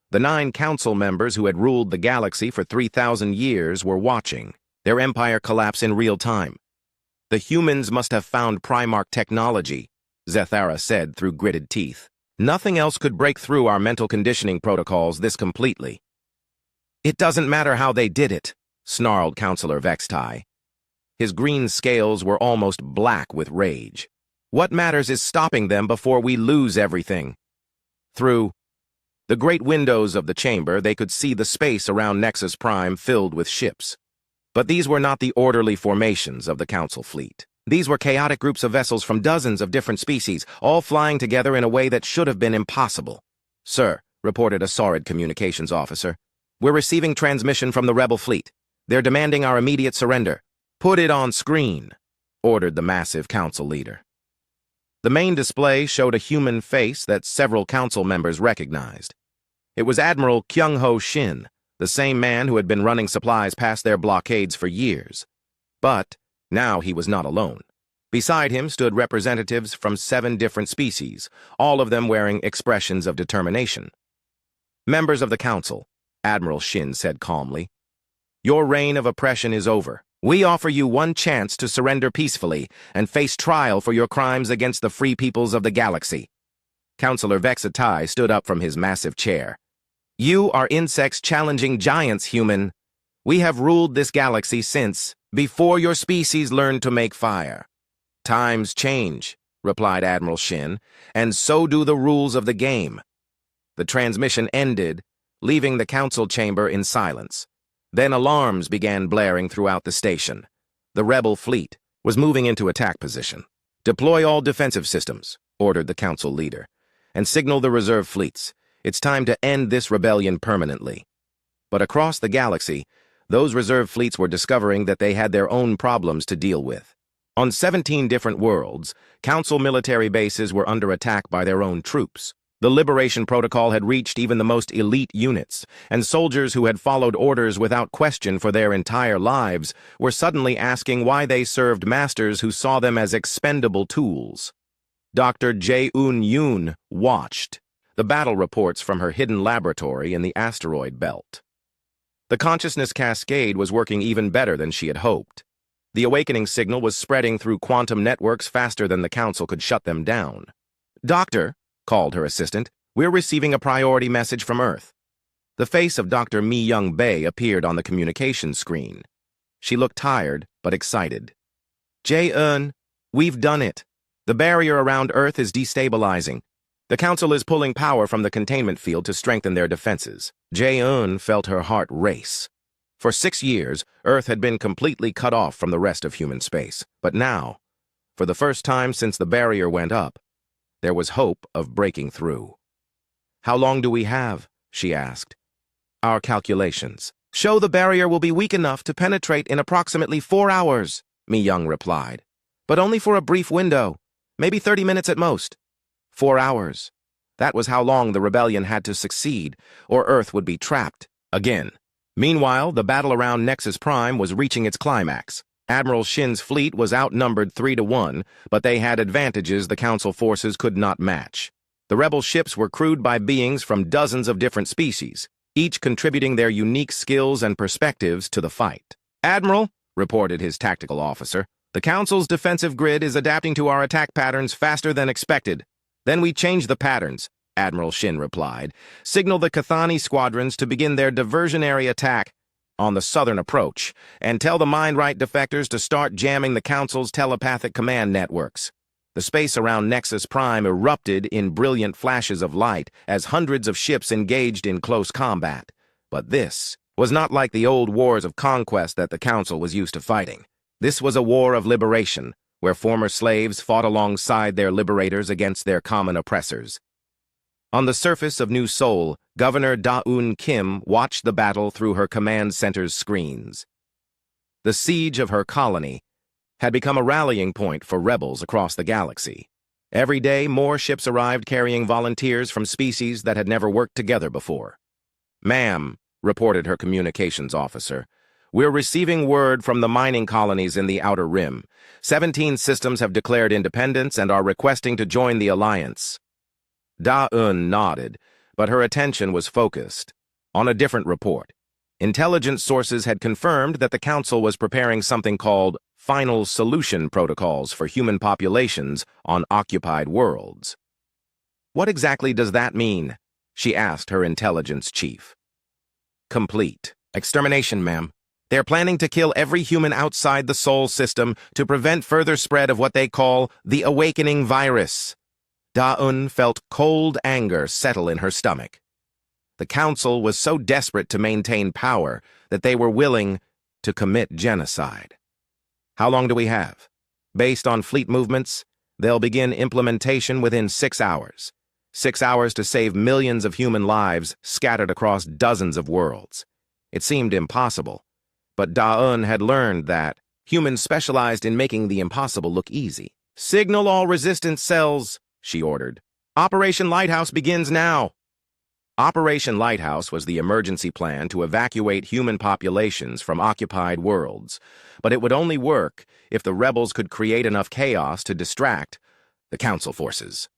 S1: The 9 council members who had ruled the galaxy for 3,000 years were watching, their empire collapse in real time. "The humans must have found Primarch technology," Zethara said through gritted teeth. "Nothing else could break through our mental conditioning protocols this completely." "It doesn't matter how they did it," snarled Councillor Vextai. His green scales were almost black with rage. "What matters is stopping them before we lose everything." Through the great windows of the chamber, they could see the space around Nexus Prime filled with ships. But these were not the orderly formations of the Council fleet. These were chaotic groups of vessels from dozens of different species, all flying together in a way that should have been impossible. "Sir," reported a Saurid communications officer, "we're receiving transmission from the rebel fleet. They're demanding our immediate surrender." "Put it on screen," ordered the massive council leader. The main display showed a human face that several council members recognized. It was Admiral Kyung-ho Shin, the same man who had been running supplies past their blockades for years. But now he was not alone. Beside him stood representatives from 7 different species, all of them wearing expressions of determination. "Members of the council," Admiral Shin said calmly, "your reign of oppression is over. We offer you one chance to surrender peacefully and face trial for your crimes against the free peoples of the galaxy." Councillor Vexitai stood up from his massive chair. "You are insects challenging giants, human. We have ruled this galaxy since before your species learned to make fire." "Times change," replied Admiral Shin, "and so do the rules of the game." The transmission ended, leaving the council chamber in silence. Then alarms began blaring throughout the station. The rebel fleet was moving into attack position. Deploy all defensive systems, ordered the council leader, and signal the reserve fleets. It's time to end this rebellion permanently. But across the galaxy, those reserve fleets were discovering that they had their own problems to deal with. On 17 different worlds, council military bases were under attack by their own troops. The Liberation Protocol had reached even the most elite units, and soldiers who had followed orders without question for their entire lives were suddenly asking why they served masters who saw them as expendable tools. Dr. Jae-Yoon watched the battle reports from her hidden laboratory in the asteroid belt. The consciousness cascade was working even better than she had hoped. The awakening signal was spreading through quantum networks faster than the council could shut them down. "Doctor," called her assistant, "we're receiving a priority message from Earth." The face of Dr. Mi-Young-bae appeared on the communication screen. She looked tired, but excited. "Jae-eun, we've done it. The barrier around Earth is destabilizing. The Council is pulling power from the containment field to strengthen their defenses." Jae-eun felt her heart race. For 6 years, Earth had been completely cut off from the rest of human space. But now, for the first time since the barrier went up, there was hope of breaking through. "How long do we have?" she asked. "Our calculations show the barrier will be weak enough to penetrate in approximately 4 hours, Mi-Young replied. "But only for a brief window, maybe 30 minutes at most." 4 hours. That was how long the rebellion had to succeed, or Earth would be trapped again. Meanwhile, the battle around Nexus Prime was reaching its climax. Admiral Shin's fleet was outnumbered 3-1, but they had advantages the Council forces could not match. The rebel ships were crewed by beings from dozens of different species, each contributing their unique skills and perspectives to the fight. "Admiral," reported his tactical officer, "the Council's defensive grid is adapting to our attack patterns faster than expected." "Then we change the patterns," Admiral Shin replied. "Signal the Cathani squadrons to begin their diversionary attack on the southern approach, and tell the Mind-Right defectors to start jamming the Council's telepathic command networks." The space around Nexus Prime erupted in brilliant flashes of light as hundreds of ships engaged in close combat. But this was not like the old wars of conquest that the Council was used to fighting. This was a war of liberation, where former slaves fought alongside their liberators against their common oppressors. On the surface of New Seoul, Governor Da-eun Kim watched the battle through her command center's screens. The siege of her colony had become a rallying point for rebels across the galaxy. Every day, more ships arrived carrying volunteers from species that had never worked together before. "Ma'am," reported her communications officer, "we're receiving word from the mining colonies in the Outer Rim. 17 systems have declared independence and are requesting to join the Alliance." Da-eun nodded, but her attention was focused on a different report. Intelligence sources had confirmed that the Council was preparing something called Final Solution Protocols for human populations on occupied worlds. "What exactly does that mean?" she asked her intelligence chief. "Complete extermination, ma'am. They're planning to kill every human outside the Sol system to prevent further spread of what they call the awakening virus." Da-eun felt cold anger settle in her stomach. The Council was so desperate to maintain power that they were willing to commit genocide. "How long do we have?" "Based on fleet movements, they'll begin implementation within 6 hours. 6 hours to save millions of human lives scattered across dozens of worlds." It seemed impossible, but Da-eun had learned that humans specialized in making the impossible look easy. "Signal all resistance cells," she ordered. "Operation Lighthouse begins now." Operation Lighthouse was the emergency plan to evacuate human populations from occupied worlds, but it would only work if the rebels could create enough chaos to distract the Council forces.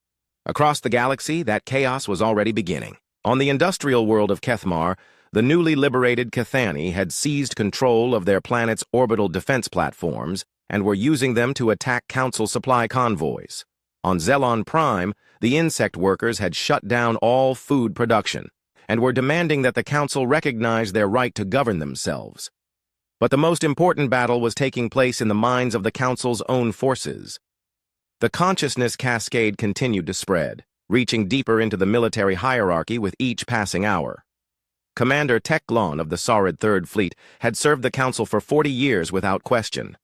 S1: Across the galaxy, that chaos was already beginning. On the industrial world of Kethmar, the newly liberated Cathani had seized control of their planet's orbital defense platforms and were using them to attack Council supply convoys. On Zelon Prime, the insect workers had shut down all food production and were demanding that the Council recognize their right to govern themselves. But the most important battle was taking place in the minds of the Council's own forces. The consciousness cascade continued to spread, reaching deeper into the military hierarchy with each passing hour. Commander Teklon of the Saurid Third Fleet had served the Council for 40 years without question.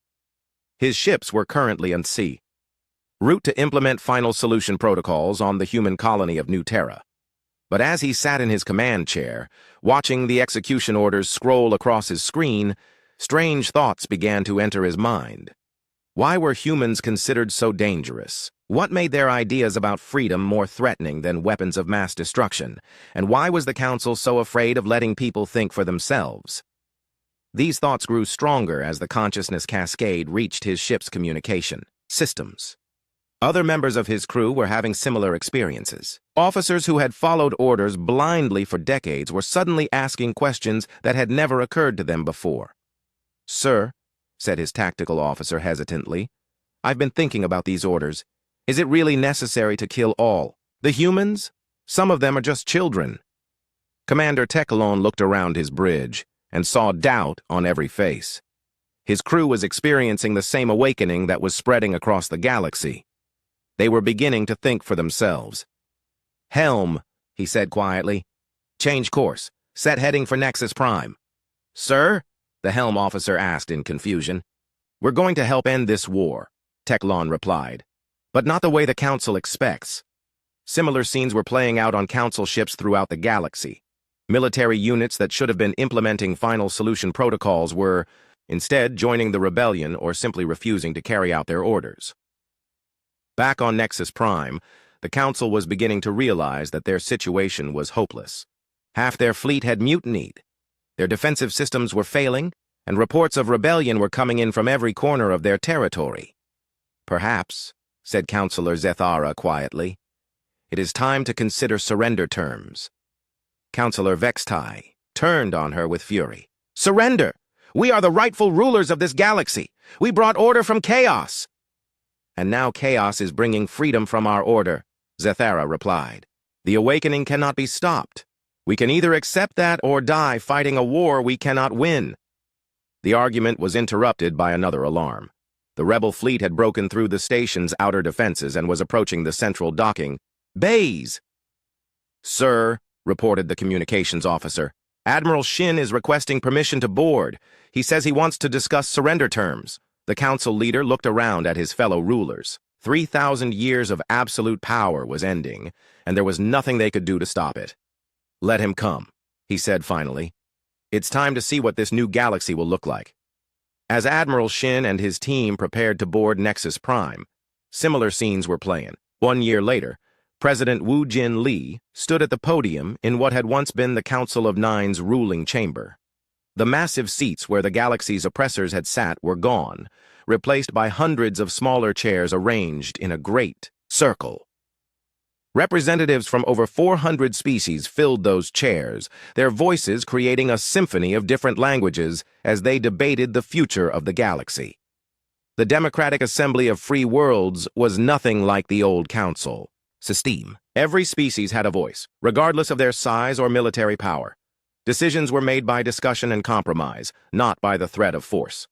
S1: His ships were currently at sea. route to implement final solution protocols on the human colony of New Terra. But as he sat in his command chair, watching the execution orders scroll across his screen, strange thoughts began to enter his mind. Why were humans considered so dangerous? What made their ideas about freedom more threatening than weapons of mass destruction? And why was the Council so afraid of letting people think for themselves? These thoughts grew stronger as the consciousness cascade reached his ship's communication systems. Other members of his crew were having similar experiences. Officers who had followed orders blindly for decades were suddenly asking questions that had never occurred to them before. "Sir," said his tactical officer hesitantly, "I've been thinking about these orders. Is it really necessary to kill all? The humans? Some of them are just children." Commander Teclon looked around his bridge and saw doubt on every face. His crew was experiencing the same awakening that was spreading across the galaxy. They were beginning to think for themselves. "Helm," he said quietly. "Change course. Set heading for Nexus Prime." "Sir?" the Helm officer asked in confusion. "We're going to help end this war," Teclon replied, "but not the way the Council expects." Similar scenes were playing out on Council ships throughout the galaxy. Military units that should have been implementing final solution protocols were, instead, joining the rebellion or simply refusing to carry out their orders. Back on Nexus Prime, the Council was beginning to realize that their situation was hopeless. Half their fleet had mutinied. Their defensive systems were failing, and reports of rebellion were coming in from every corner of their territory. "Perhaps," said Councillor Zethara quietly, "it is time to consider surrender terms." Councillor Vextai turned on her with fury. "Surrender! We are the rightful rulers of this galaxy. We brought order from chaos." "And now chaos is bringing freedom from our order," Zethara replied. "The awakening cannot be stopped. We can either accept that or die fighting a war we cannot win." The argument was interrupted by another alarm. The rebel fleet had broken through the station's outer defenses and was approaching the central docking bays. "Sir," reported the communications officer, "Admiral Shin is requesting permission to board. He says he wants to discuss surrender terms." The council leader looked around at his fellow rulers. 3,000 years of absolute power was ending, and there was nothing they could do to stop it. "Let him come," he said finally. "It's time to see what this new galaxy will look like." As Admiral Shin and his team prepared to board Nexus Prime, similar scenes were playing. 1 year later, President Wu Jin Lee stood at the podium in what had once been the Council of Nine's ruling chamber. The massive seats where the galaxy's oppressors had sat were gone, replaced by hundreds of smaller chairs arranged in a great circle. Representatives from over 400 species filled those chairs, their voices creating a symphony of different languages as they debated the future of the galaxy. The Democratic Assembly of Free Worlds was nothing like the old council system. Every species had a voice, regardless of their size or military power. Decisions were made by discussion and compromise, not by the threat of force.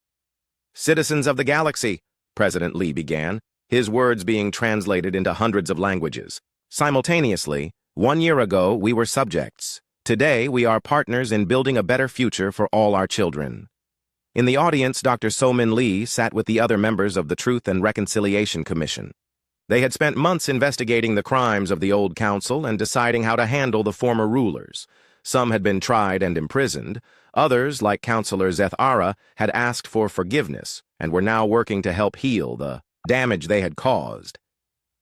S1: "Citizens of the galaxy," President Lee began, his words being translated into hundreds of languages. "Simultaneously, 1 year ago, we were subjects. Today, we are partners in building a better future for all our children." In the audience, Dr. So-Min Lee sat with the other members of the Truth and Reconciliation Commission. They had spent months investigating the crimes of the old council and deciding how to handle the former rulers. Some had been tried and imprisoned. Others, like Councillor Zethara, had asked for forgiveness and were now working to help heal the damage they had caused.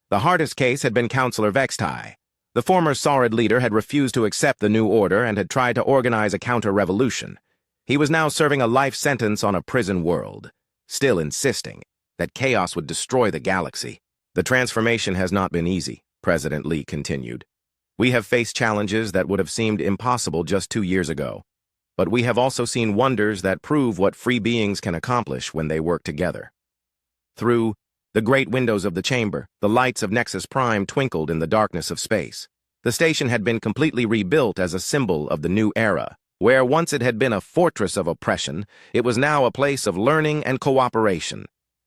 S1: The hardest case had been Councillor Vextai. The former Saurid leader had refused to accept the new order and had tried to organize a counter-revolution. He was now serving a life sentence on a prison world, still insisting that chaos would destroy the galaxy. "The transformation has not been easy," President Lee continued. "We have faced challenges that would have seemed impossible just 2 years ago. But we have also seen wonders that prove what free beings can accomplish when they work together." Through the great windows of the chamber, the lights of Nexus Prime twinkled in the darkness of space. The station had been completely rebuilt as a symbol of the new era. Where once it had been a fortress of oppression, it was now a place of learning and cooperation.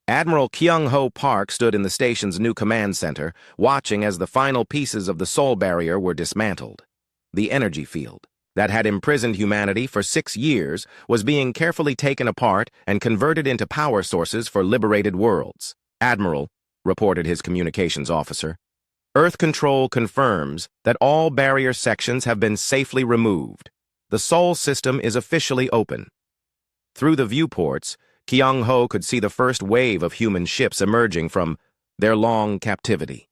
S1: Admiral Kyung-Ho Park stood in the station's new command center, watching as the final pieces of the soul barrier were dismantled. The energy field that had imprisoned humanity for 6 years was being carefully taken apart and converted into power sources for liberated worlds. "Admiral," reported his communications officer. Earth Control confirms that all barrier sections have been safely removed. The Sol system is officially open. Through the viewports, Kyung-ho could see the first wave of human ships emerging from their long captivity.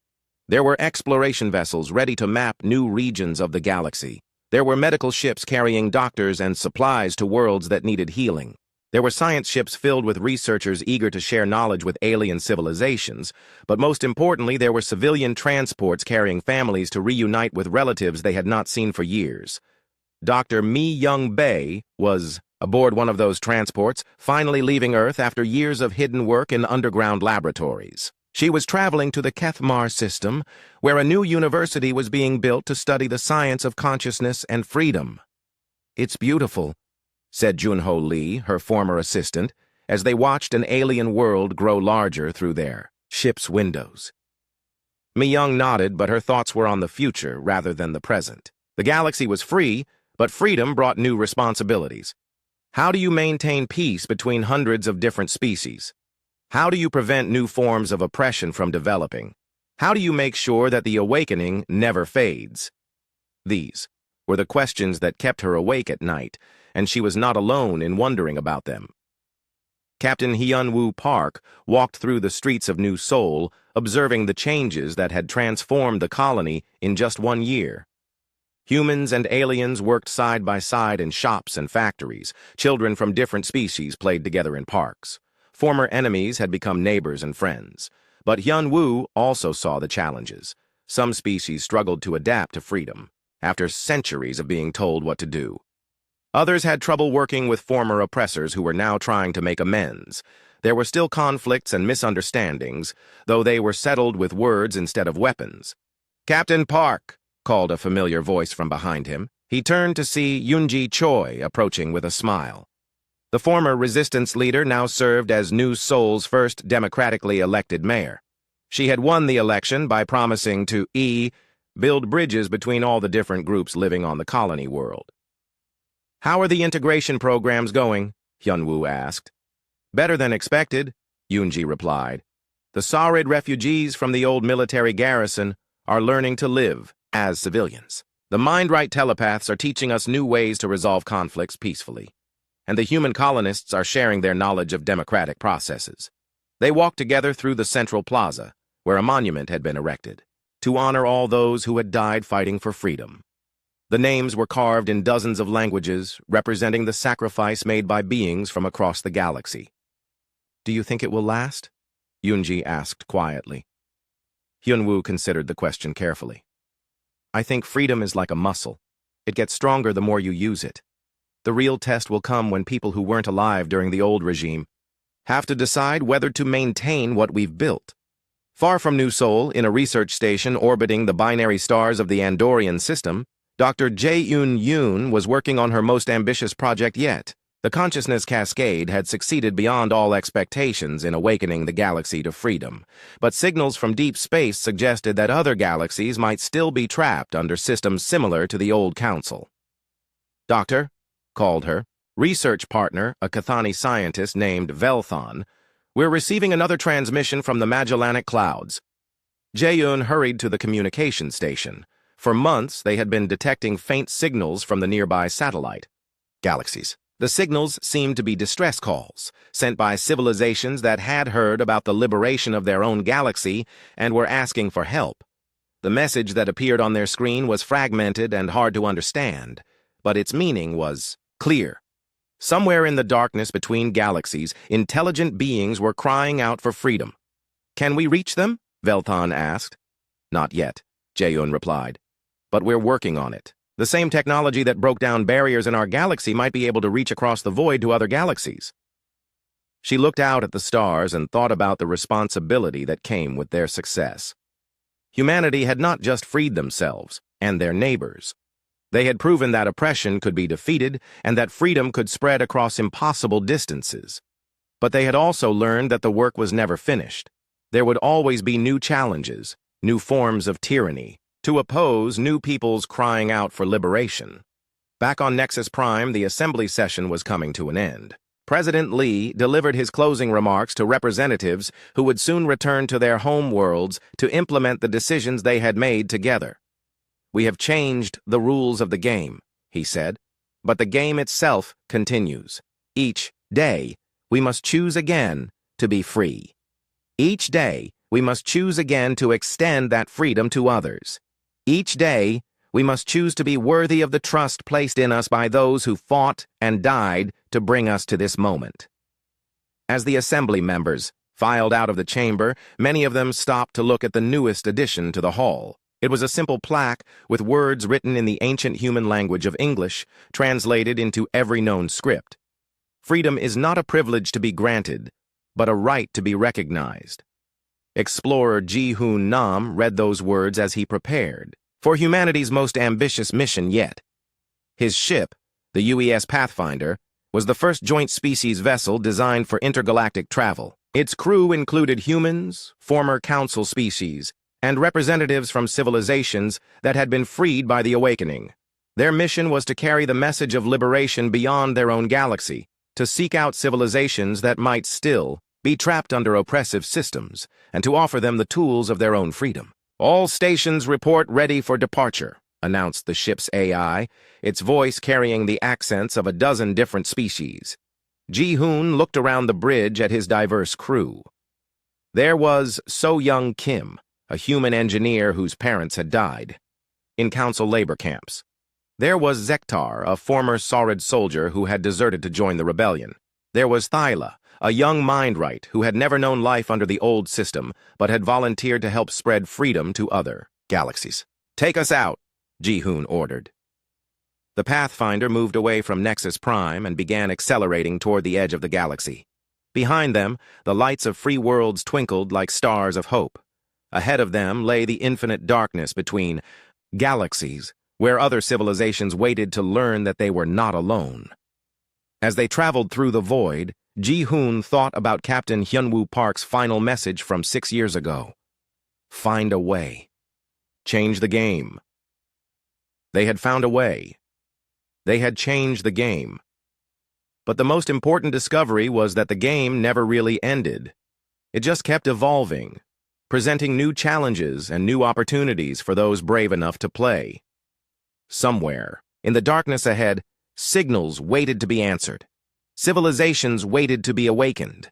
S1: There were exploration vessels ready to map new regions of the galaxy. There were medical ships carrying doctors and supplies to worlds that needed healing. There were science ships filled with researchers eager to share knowledge with alien civilizations, but most importantly, there were civilian transports carrying families to reunite with relatives they had not seen for years. Dr. Mi Young-bae was aboard one of those transports, finally leaving Earth after years of hidden work in underground laboratories. She was traveling to the Kethmar system, where a new university was being built to study the science of consciousness and freedom. "It's beautiful," said Junho Lee, her former assistant, as they watched an alien world grow larger through their ship's windows. Mi-young nodded, but her thoughts were on the future rather than the present. The galaxy was free, but freedom brought new responsibilities. How do you maintain peace between hundreds of different species? How do you prevent new forms of oppression from developing? How do you make sure that the awakening never fades? These were the questions that kept her awake at night, and she was not alone in wondering about them. Captain Hyun-woo Park walked through the streets of New Seoul, observing the changes that had transformed the colony in just 1 year. Humans and aliens worked side by side in shops and factories. Children from different species played together in parks. Former enemies had become neighbors and friends. But Hyun-woo also saw the challenges. Some species struggled to adapt to freedom, after centuries of being told what to do. Others had trouble working with former oppressors who were now trying to make amends. There were still conflicts and misunderstandings, though they were settled with words instead of weapons. "Captain Park," called a familiar voice from behind him. He turned to see Yoonji Choi approaching with a smile. The former resistance leader now served as New Seoul's first democratically elected mayor. She had won the election by promising to build bridges between all the different groups living on the colony world. "How are the integration programs going?" Hyun-woo asked. "Better than expected," Yoonji replied. "The Saurid refugees from the old military garrison are learning to live as civilians. The mind-right telepaths are teaching us new ways to resolve conflicts peacefully. And the human colonists are sharing their knowledge of democratic processes." They walked together through the central plaza, where a monument had been erected, to honor all those who had died fighting for freedom. The names were carved in dozens of languages, representing the sacrifice made by beings from across the galaxy. "Do you think it will last?" Yoonji asked quietly. Hyun-woo considered the question carefully. "I think freedom is like a muscle. It gets stronger the more you use it. The real test will come when people who weren't alive during the old regime have to decide whether to maintain what we've built." Far from New Seoul, in a research station orbiting the binary stars of the Andorian system, Dr. Jae-yoon was working on her most ambitious project yet. The consciousness cascade had succeeded beyond all expectations in awakening the galaxy to freedom, but signals from deep space suggested that other galaxies might still be trapped under systems similar to the old council. "Doctor," called her research partner, a Cathani scientist named Velthon, "we're receiving another transmission from the Magellanic Clouds." Jae-yoon hurried to the communication station. For months, they had been detecting faint signals from the nearby satellite galaxies. The signals seemed to be distress calls, sent by civilizations that had heard about the liberation of their own galaxy and were asking for help. The message that appeared on their screen was fragmented and hard to understand, but its meaning was clear. Somewhere in the darkness between galaxies, intelligent beings were crying out for freedom. "Can we reach them?" Velthon asked. "Not yet," Jae-yoon replied. "But we're working on it. The same technology that broke down barriers in our galaxy might be able to reach across the void to other galaxies." She looked out at the stars and thought about the responsibility that came with their success. Humanity had not just freed themselves and their neighbors. They had proven that oppression could be defeated and that freedom could spread across impossible distances. But they had also learned that the work was never finished. There would always be new challenges, new forms of tyranny, to oppose new peoples crying out for liberation. Back on Nexus Prime, the assembly session was coming to an end. President Lee delivered his closing remarks to representatives who would soon return to their home worlds to implement the decisions they had made together. "We have changed the rules of the game," he said, "but the game itself continues. Each day, we must choose again to be free. Each day, we must choose again to extend that freedom to others. Each day, we must choose to be worthy of the trust placed in us by those who fought and died to bring us to this moment." As the assembly members filed out of the chamber, many of them stopped to look at the newest addition to the hall. It was a simple plaque with words written in the ancient human language of English, translated into every known script. Freedom is not a privilege to be granted, but a right to be recognized. Explorer Ji-Hoon Nam read those words as he prepared for humanity's most ambitious mission yet. His ship, the UES Pathfinder, was the first joint species vessel designed for intergalactic travel. Its crew included humans, former council species, and representatives from civilizations that had been freed by the awakening. Their mission was to carry the message of liberation beyond their own galaxy, to seek out civilizations that might still be trapped under oppressive systems, and to offer them the tools of their own freedom. "All stations report ready for departure," announced the ship's AI, its voice carrying the accents of a dozen different species. Ji-Hoon looked around the bridge at his diverse crew. There was So-Young Kim, a human engineer whose parents had died in council labor camps. There was Zektar, a former Saurid soldier who had deserted to join the rebellion. There was Thyla, a young mindwright who had never known life under the old system, but had volunteered to help spread freedom to other galaxies. "Take us out," Ji-Hoon ordered. The Pathfinder moved away from Nexus Prime and began accelerating toward the edge of the galaxy. Behind them, the lights of free worlds twinkled like stars of hope. Ahead of them lay the infinite darkness between galaxies, where other civilizations waited to learn that they were not alone. As they traveled through the void, Ji-Hoon thought about Captain Hyunwoo Park's final message from 6 years ago. Find a way. Change the game. They had found a way. They had changed the game. But the most important discovery was that the game never really ended. It just kept evolving, presenting new challenges and new opportunities for those brave enough to play. Somewhere, in the darkness ahead, signals waited to be answered. Civilizations waited to be awakened.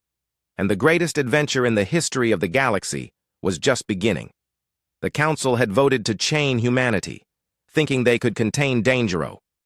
S1: And the greatest adventure in the history of the galaxy was just beginning. The Council had voted to chain humanity, thinking they could contain Dangero,